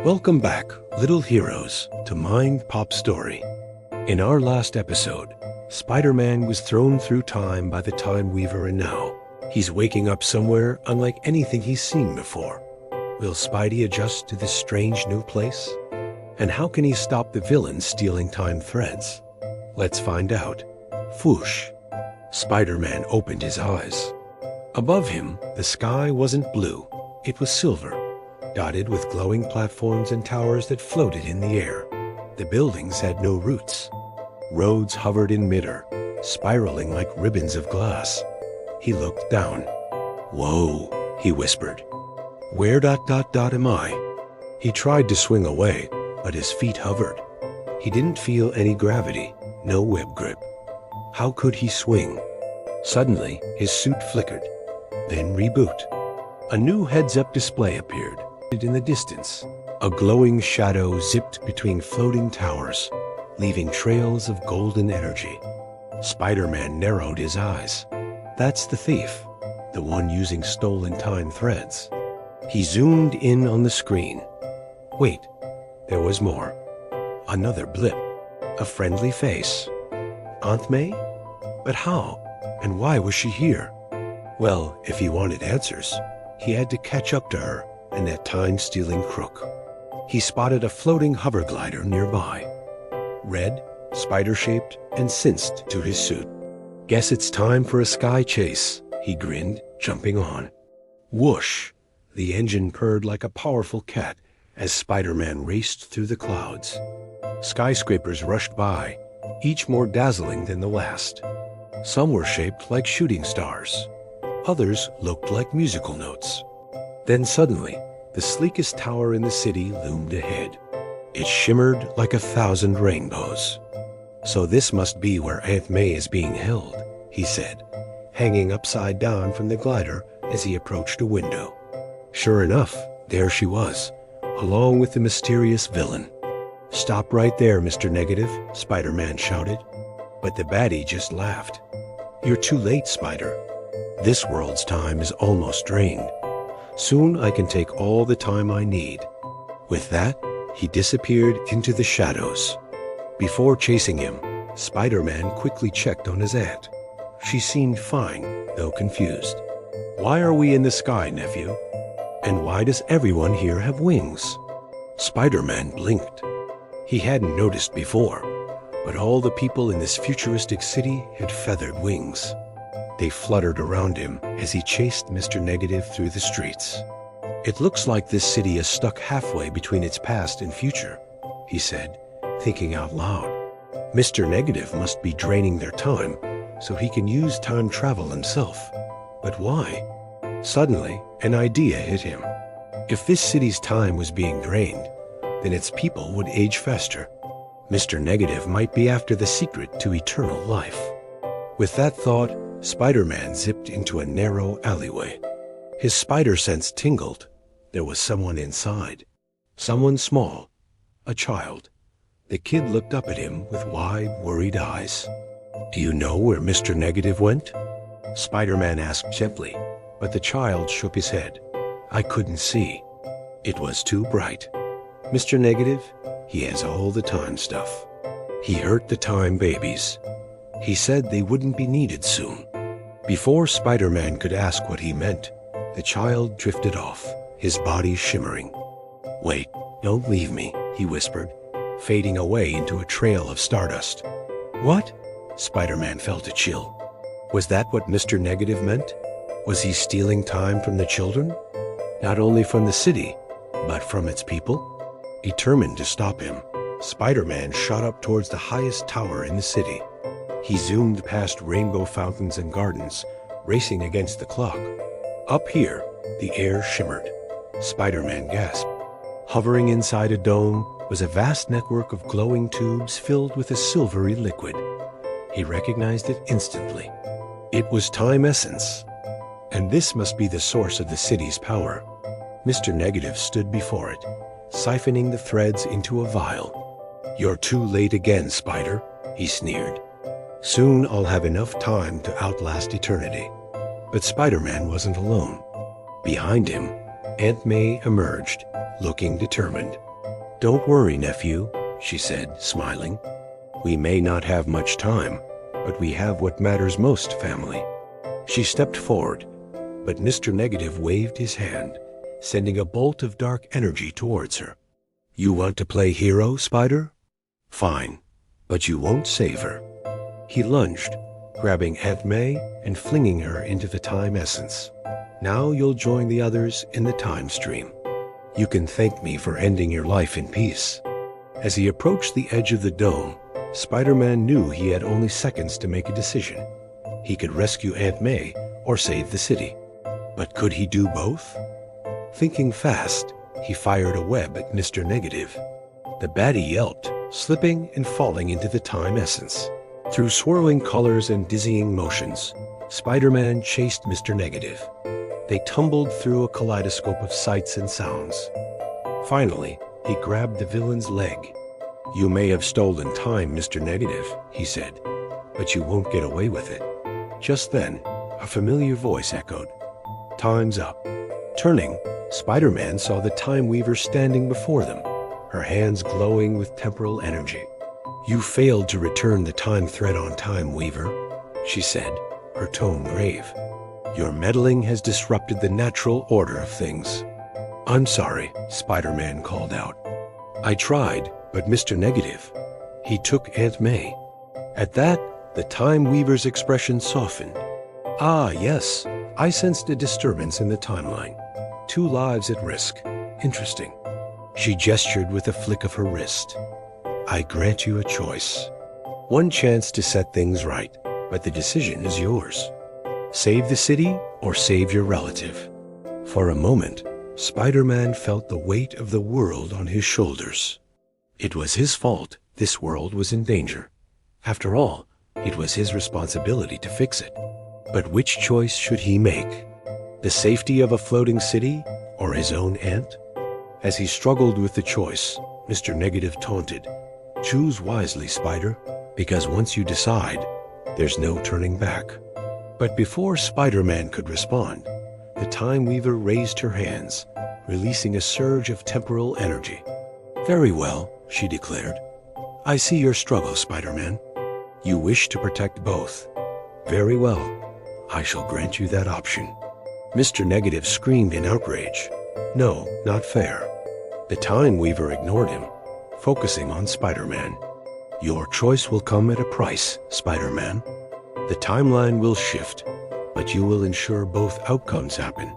Welcome back, little heroes, to Mind Pop Story. In our last episode, Spider-Man was thrown through time by the Time Weaver, and now he's waking up somewhere unlike anything he's seen before. Will Spidey adjust to this strange new place? And how can he stop the villains stealing time threads? Let's find out. Whoosh! Spider-Man opened his eyes. Above him, the sky wasn't blue, it was silver, dotted with glowing platforms and towers that floated in the air. The buildings had no roots. Roads hovered in midair, spiraling like ribbons of glass. He looked down. "Whoa," he whispered. "Where am I?" He tried to swing away, but his feet hovered. He didn't feel any gravity, no web grip. How could he swing? Suddenly, his suit flickered, then reboot. A new heads-up display appeared. In the distance, a glowing shadow zipped between floating towers, leaving trails of golden energy. Spider-Man narrowed his eyes. That's the thief, the one using stolen time threads. He zoomed in on the screen. Wait, there was more. Another blip. A friendly face. Aunt May? But how? And why was she here? Well, if he wanted answers, he had to catch up to her and that time-stealing crook. He spotted a floating hover glider nearby. Red, spider-shaped, and cinched to his suit. Guess it's time for a sky chase, he grinned, jumping on. Whoosh! The engine purred like a powerful cat as Spider-Man raced through the clouds. Skyscrapers rushed by, each more dazzling than the last. Some were shaped like shooting stars. Others looked like musical notes. Then suddenly, the sleekest tower in the city loomed ahead. It shimmered like 1,000 rainbows. "So this must be where Aunt May is being held," he said, hanging upside down from the glider as he approached a window. Sure enough, there she was, along with the mysterious villain. "Stop right there, Mr. Negative," Spider-Man shouted. But the baddie just laughed. "You're too late, Spider. This world's time is almost drained. Soon I can take all the time I need." With that, he disappeared into the shadows. Before chasing him, Spider-Man quickly checked on his aunt. She seemed fine, though confused. "Why are we in the sky, nephew? And why does everyone here have wings?" Spider-Man blinked. He hadn't noticed before, but all the people in this futuristic city had feathered wings. They fluttered around him as he chased Mr. Negative through the streets. "It looks like this city is stuck halfway between its past and future," he said, thinking out loud. "Mr. Negative must be draining their time so he can use time travel himself. But why?" Suddenly, an idea hit him. If this city's time was being drained, then its people would age faster. Mr. Negative might be after the secret to eternal life. With that thought, Spider-Man zipped into a narrow alleyway. His spider sense tingled. There was someone inside. Someone small. A child. The kid looked up at him with wide, worried eyes. "Do you know where Mr. Negative went?" Spider-Man asked gently, but the child shook his head. "I couldn't see. It was too bright. Mr. Negative, he has all the time stuff. He hurt the time babies. He said they wouldn't be needed soon." Before Spider-Man could ask what he meant, the child drifted off, his body shimmering. "Wait, don't leave me," he whispered, fading away into a trail of stardust. "What?" Spider-Man felt a chill. Was that what Mr. Negative meant? Was he stealing time from the children? Not only from the city, but from its people? Determined to stop him, Spider-Man shot up towards the highest tower in the city. He zoomed past rainbow fountains and gardens, racing against the clock. Up here, the air shimmered. Spider-Man gasped. Hovering inside a dome was a vast network of glowing tubes filled with a silvery liquid. He recognized it instantly. It was time essence. And this must be the source of the city's power. Mr. Negative stood before it, siphoning the threads into a vial. "You're too late again, Spider," he sneered. "Soon I'll have enough time to outlast eternity." But Spider-Man wasn't alone. Behind him, Aunt May emerged, looking determined. "Don't worry, nephew," she said, smiling. "We may not have much time, but we have what matters most, family." She stepped forward, but Mr. Negative waved his hand, sending a bolt of dark energy towards her. "You want to play hero, Spider? Fine, but you won't save her." He lunged, grabbing Aunt May and flinging her into the time essence. "Now you'll join the others in the time stream. You can thank me for ending your life in peace." As he approached the edge of the dome, Spider-Man knew he had only seconds to make a decision. He could rescue Aunt May or save the city. But could he do both? Thinking fast, he fired a web at Mr. Negative. The baddie yelped, slipping and falling into the time essence. Through swirling colors and dizzying motions, Spider-Man chased Mr. Negative. They tumbled through a kaleidoscope of sights and sounds. Finally, he grabbed the villain's leg. "You may have stolen time, Mr. Negative," he said, "but you won't get away with it." Just then, a familiar voice echoed, "Time's up." Turning, Spider-Man saw the Time Weaver standing before them, her hands glowing with temporal energy. "You failed to return the time thread on time, Weaver," she said, her tone grave. "Your meddling has disrupted the natural order of things." "I'm sorry," Spider-Man called out. "I tried, but Mr. Negative, he took Aunt May." At that, the Time Weaver's expression softened. "Ah, yes, I sensed a disturbance in the timeline. 2 lives at risk. Interesting." She gestured with a flick of her wrist. "I grant you a choice. One chance to set things right, but the decision is yours. Save the city or save your relative." For a moment, Spider-Man felt the weight of the world on his shoulders. It was his fault this world was in danger. After all, it was his responsibility to fix it. But which choice should he make? The safety of a floating city or his own aunt? As he struggled with the choice, Mr. Negative taunted, "Choose wisely, Spider, because once you decide, there's no turning back." But before Spider-Man could respond, the Time Weaver raised her hands, releasing a surge of temporal energy. "Very well," she declared. "I see your struggle, Spider-Man. You wish to protect both. Very well. I shall grant you that option." Mr. Negative screamed in outrage. "No, not fair." The Time Weaver ignored him, focusing on Spider-Man. "Your choice will come at a price, Spider-Man. The timeline will shift, but you will ensure both outcomes happen."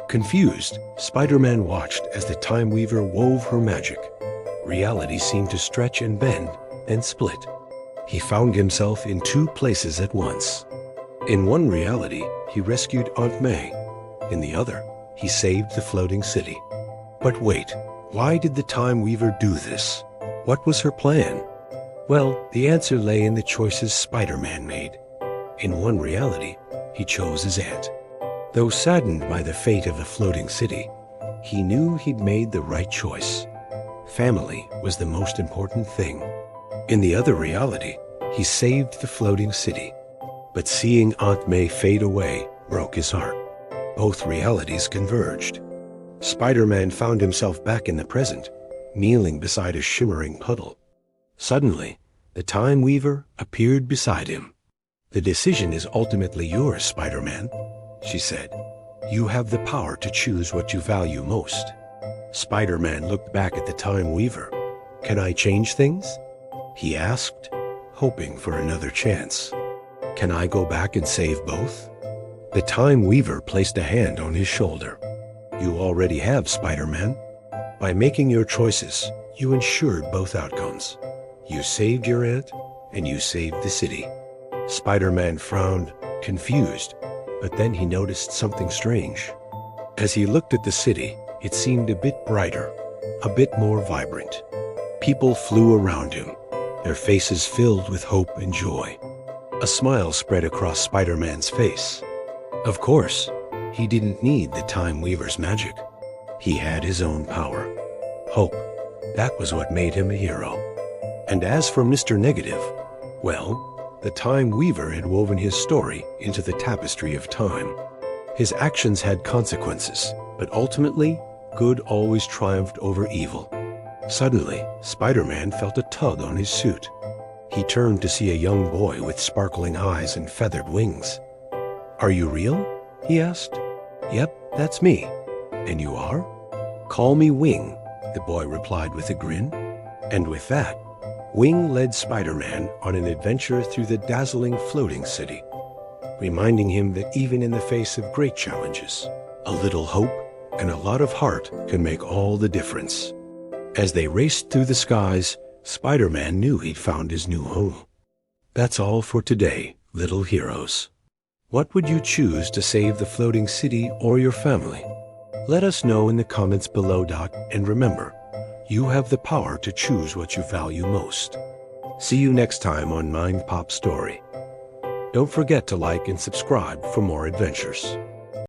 Confused, Spider-Man watched as the Time Weaver wove her magic. Reality seemed to stretch and bend, then split. He found himself in 2 places at once. In one reality, he rescued Aunt May. In the other, he saved the floating city. But wait, why did the Time Weaver do this? What was her plan? Well, the answer lay in the choices Spider-Man made. In one reality, he chose his aunt. Though saddened by the fate of the floating city, he knew he'd made the right choice. Family was the most important thing. In the other reality, he saved the floating city. But seeing Aunt May fade away broke his heart. Both realities converged. Spider-Man found himself back in the present, kneeling beside a shimmering puddle. Suddenly, the Time Weaver appeared beside him. "The decision is ultimately yours, Spider-Man," she said. "You have the power to choose what you value most." Spider-Man looked back at the Time Weaver. "Can I change things?" he asked, hoping for another chance. "Can I go back and save both?" The Time Weaver placed a hand on his shoulder. "You already have, Spider-Man. By making your choices, you ensured both outcomes. You saved your aunt, and you saved the city." Spider-Man frowned, confused, but then he noticed something strange. As he looked at the city, it seemed a bit brighter, a bit more vibrant. People flew around him, their faces filled with hope and joy. A smile spread across Spider-Man's face. Of course, he didn't need the Time Weaver's magic. He had his own power. Hope. That was what made him a hero. And as for Mr. Negative, well, the Time Weaver had woven his story into the tapestry of time. His actions had consequences, but ultimately, good always triumphed over evil. Suddenly, Spider-Man felt a tug on his suit. He turned to see a young boy with sparkling eyes and feathered wings. "Are you real?" he asked. "Yep, that's me." "And you are?" "Call me Wing," the boy replied with a grin. And with that, Wing led Spider-Man on an adventure through the dazzling floating city, reminding him that even in the face of great challenges, a little hope and a lot of heart can make all the difference. As they raced through the skies, Spider-Man knew he'd found his new home. That's all for today, little heroes. What would you choose to save the floating city or your family? Let us know in the comments below. And remember, you have the power to choose what you value most. See you next time on Mind Pop Story. Don't forget to like and subscribe for more adventures.